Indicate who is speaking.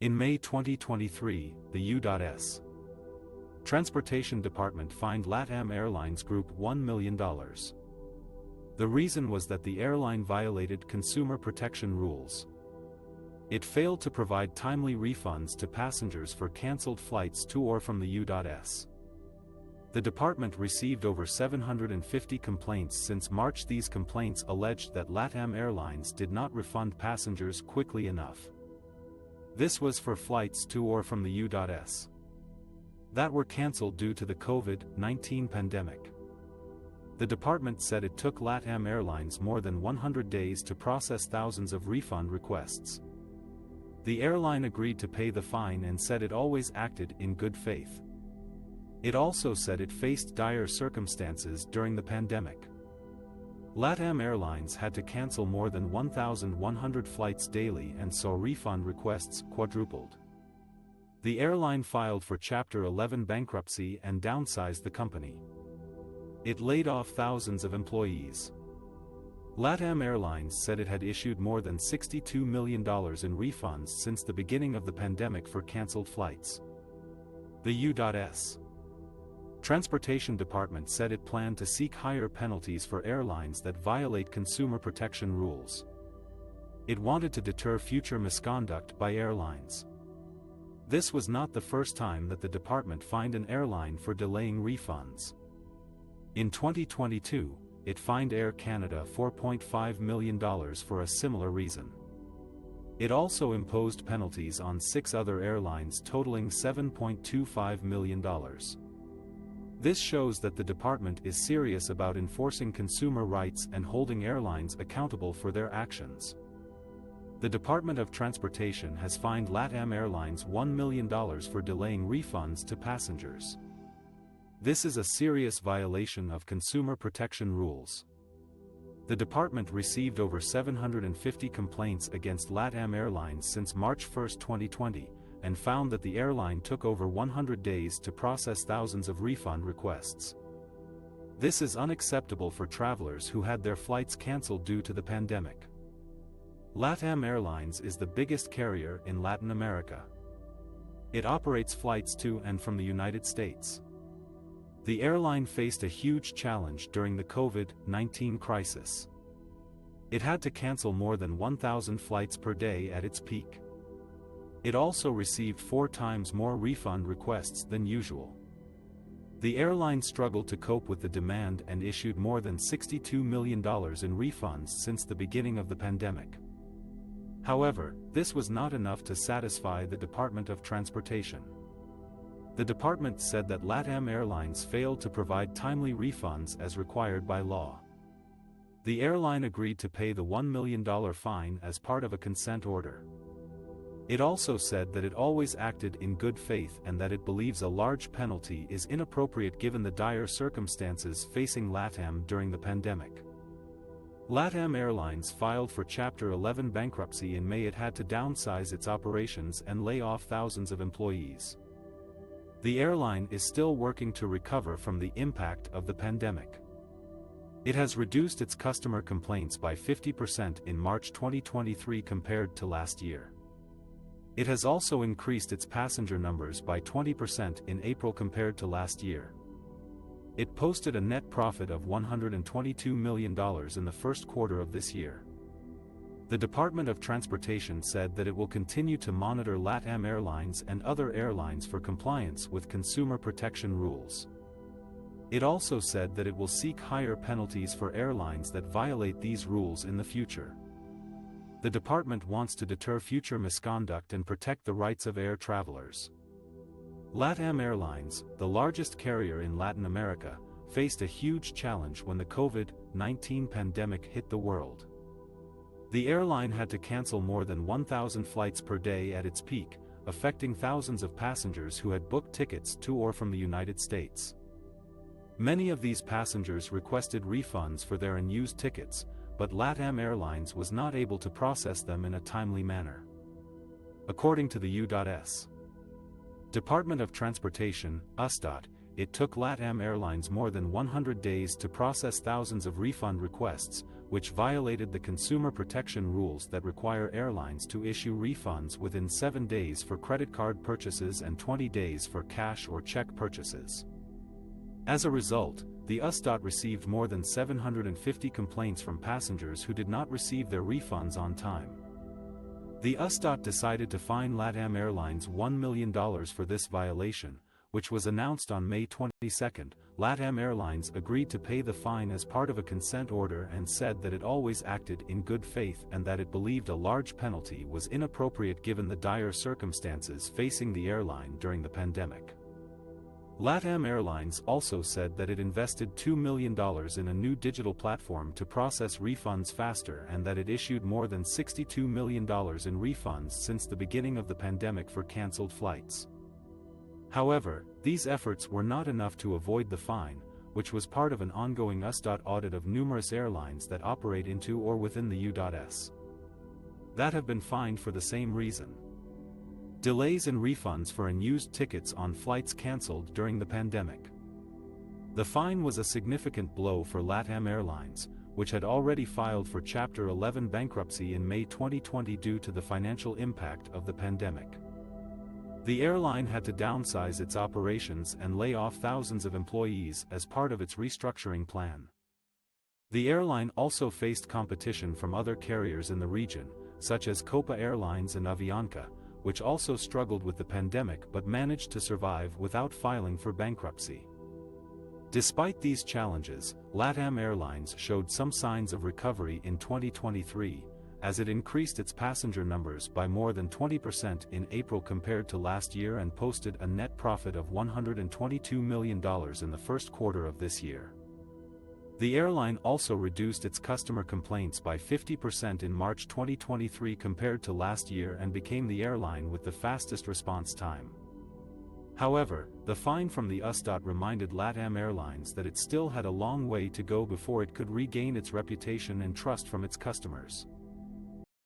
Speaker 1: In May 2023, the U.S. Transportation Department fined LATAM Airlines Group $1 million. The reason was that the airline violated consumer protection rules. It failed to provide timely refunds to passengers for cancelled flights to or from the U.S. The department received over 750 complaints since March. These complaints alleged that LATAM Airlines did not refund passengers quickly enough. This was for flights to or from the U.S. that were cancelled due to the COVID-19 pandemic. The department said it took LATAM Airlines more than 100 days to process thousands of refund requests. The airline agreed to pay the fine and said it always acted in good faith. It also said it faced dire circumstances during the pandemic. LATAM Airlines had to cancel more than 1,100 flights daily and saw refund requests quadrupled. The airline filed for Chapter 11 bankruptcy and downsized the company. It laid off thousands of employees. LATAM Airlines said it had issued more than $62 million in refunds since the beginning of the pandemic for cancelled flights. The U.S. Transportation Department said it planned to seek higher penalties for airlines that violate consumer protection rules. It wanted to deter future misconduct by airlines. This was not the first time that the department fined an airline for delaying refunds. In 2022, it fined Air Canada $4.5 million for a similar reason. It also imposed penalties on 6 other airlines totaling $7.25 million. This shows that the department is serious about enforcing consumer rights and holding airlines accountable for their actions. The Department of Transportation has fined LATAM Airlines $1 million for delaying refunds to passengers. This is a serious violation of consumer protection rules. The department received over 750 complaints against LATAM Airlines since March 1, 2020, and found that the airline took over 100 days to process thousands of refund requests. This is unacceptable for travelers who had their flights cancelled due to the pandemic. LATAM Airlines is the biggest carrier in Latin America. It operates flights to and from the United States. The airline faced a huge challenge during the COVID-19 crisis. It had to cancel more than 1,000 flights per day at its peak. It also received 4 times more refund requests than usual. The airline struggled to cope with the demand and issued more than $62 million in refunds since the beginning of the pandemic. However, this was not enough to satisfy the Department of Transportation. The department said that LATAM Airlines failed to provide timely refunds as required by law. The airline agreed to pay the $1 million fine as part of a consent order. It also said that it always acted in good faith and that it believes a large penalty is inappropriate given the dire circumstances facing LATAM during the pandemic. LATAM Airlines filed for Chapter 11 bankruptcy in May. It had to downsize its operations and lay off thousands of employees. The airline is still working to recover from the impact of the pandemic. It has reduced its customer complaints by 50% in March 2023 compared to last year. It has also increased its passenger numbers by 20% in April compared to last year. It posted a net profit of $122 million in the first quarter of this year. The Department of Transportation said that it will continue to monitor LATAM Airlines and other airlines for compliance with consumer protection rules. It also said that it will seek higher penalties for airlines that violate these rules in the future. The department wants to deter future misconduct and protect the rights of air travelers. LATAM Airlines, the largest carrier in Latin America, faced a huge challenge when the COVID-19 pandemic hit the world. The airline had to cancel more than 1,000 flights per day at its peak, affecting thousands of passengers who had booked tickets to or from the United States. Many of these passengers requested refunds for their unused tickets, but LATAM Airlines was not able to process them in a timely manner. According to the U.S. Department of Transportation, USDOT, it took LATAM Airlines more than 100 days to process thousands of refund requests, which violated the consumer protection rules that require airlines to issue refunds within 7 days for credit card purchases and 20 days for cash or check purchases. As a result, the USDOT received more than 750 complaints from passengers who did not receive their refunds on time. The USDOT decided to fine LATAM Airlines $1 million for this violation, which was announced on May 22. LATAM Airlines agreed to pay the fine as part of a consent order and said that it always acted in good faith and that it believed a large penalty was inappropriate given the dire circumstances facing the airline during the pandemic. LATAM Airlines also said that it invested $2 million in a new digital platform to process refunds faster and that it issued more than $62 million in refunds since the beginning of the pandemic for canceled flights. However, these efforts were not enough to avoid the fine, which was part of an ongoing USDOT audit of numerous airlines that operate into or within the U.S. that have been fined for the same reason. Delays in refunds for unused tickets on flights canceled during the pandemic. The fine was a significant blow for LATAM Airlines, which had already filed for Chapter 11 bankruptcy in May 2020 due to the financial impact of the pandemic. The airline had to downsize its operations and lay off thousands of employees as part of its restructuring plan. The airline also faced competition from other carriers in the region, such as Copa Airlines and Avianca, which also struggled with the pandemic but managed to survive without filing for bankruptcy. Despite these challenges, LATAM Airlines showed some signs of recovery in 2023, as it increased its passenger numbers by more than 20% in April compared to last year and posted a net profit of $122 million in the first quarter of this year. The airline also reduced its customer complaints by 50% in March 2023 compared to last year and became the airline with the fastest response time. However, the fine from the USDOT reminded LATAM Airlines that it still had a long way to go before it could regain its reputation and trust from its customers.